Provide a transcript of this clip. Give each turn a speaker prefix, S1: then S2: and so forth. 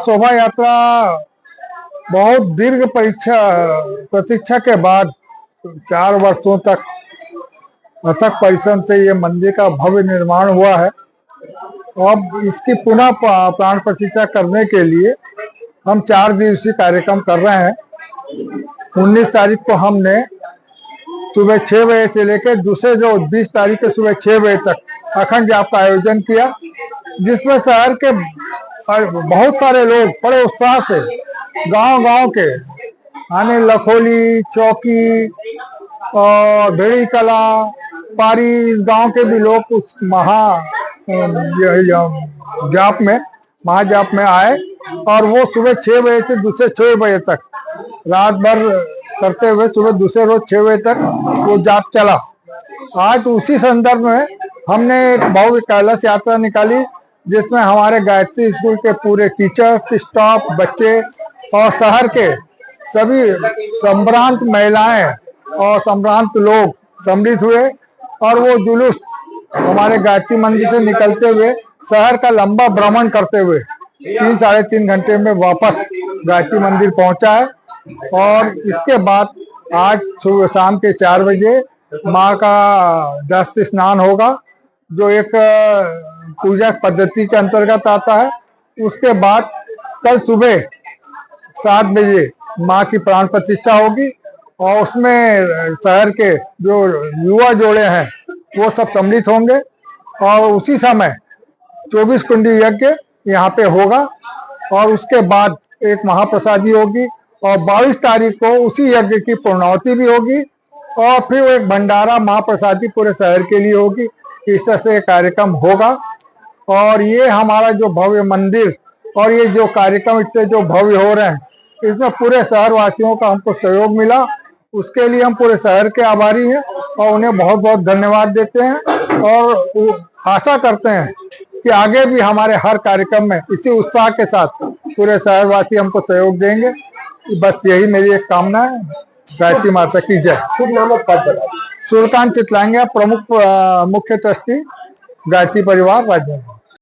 S1: शोभा यात्रा बहुत दीर्घ प्रतीक्षा के बाद 4 वर्षों तक अथक परिश्रम से ये मंदिर का भव्य निर्माण हुआ है। अब इसकी पुनः प्राण प्रतिष्ठा करने के लिए हम 4 दिवसीय कार्यक्रम कर रहे हैं। 19 तारीख को हमने सुबह 6 बजे से लेकर दूसरे जो 20 तारीख के सुबह 6 बजे तक अखंड जाप का आयोजन किया, जिसमें शहर के बहुत सारे लोग बड़े उत्साह से गांव-गांव के आने, लखोली, चौकी और भेड़ी कला, पारी, इस गांव के भी लोग उस महाजाप में आए और वो सुबह 6 बजे से दूसरे 6 बजे तक रात भर करते हुए सुबह दूसरे रोज 6 बजे तक वो जाप चला। आज उसी संदर्भ में हमने एक भव्य कैलाश यात्रा निकाली, जिसमें हमारे गायत्री स्कूल के पूरे टीचर्स, स्टाफ, बच्चे और शहर के सभी संभ्रांत महिलाएं और संभ्रांत लोग सम्मिलित हुए और वो जुलूस हमारे गायत्री मंदिर से निकलते हुए शहर का लंबा भ्रमण करते हुए 3 साढ़े 3 घंटे में वापस गायत्री मंदिर पहुंचा है। और इसके बाद आज सुबह शाम के 4 बजे माँ का दस्त स्नान होगा, जो एक पूजा पद्धति के अंतर्गत आता है। उसके बाद कल सुबह 7 बजे माँ की प्राण प्रतिष्ठा होगी और उसमें शहर के जो युवा जोड़े हैं वो सब सम्मिलित होंगे और उसी समय 24 कुंडी यज्ञ यहाँ पे होगा और उसके बाद एक महाप्रसादी होगी और 22 तारीख को उसी यज्ञ की पूर्णाहुति भी होगी और फिर एक भंडारा महाप्रसादी पूरे शहर के लिए होगी। इस तरह से कार्यक्रम होगा और ये हमारा जो भव्य मंदिर और ये जो कार्यक्रम इतने जो भव्य हो रहे हैं, इसमें पूरे शहर वासियों का हमको सहयोग मिला, उसके लिए हम पूरे शहर के आभारी हैं और उन्हें बहुत बहुत धन्यवाद देते हैं और आशा करते हैं कि आगे भी हमारे हर कार्यक्रम में इसी उत्साह के साथ पूरे शहरवासी हमको सहयोग देंगे। बस यही मेरी एक कामना है। गायत्री माता की जय।
S2: शुभ नाम और पद बताइए।
S1: सूर्यकांत चितलांगे, प्रमुख मुख्य ट्रस्टी, गायत्री परिवार, राजभवन।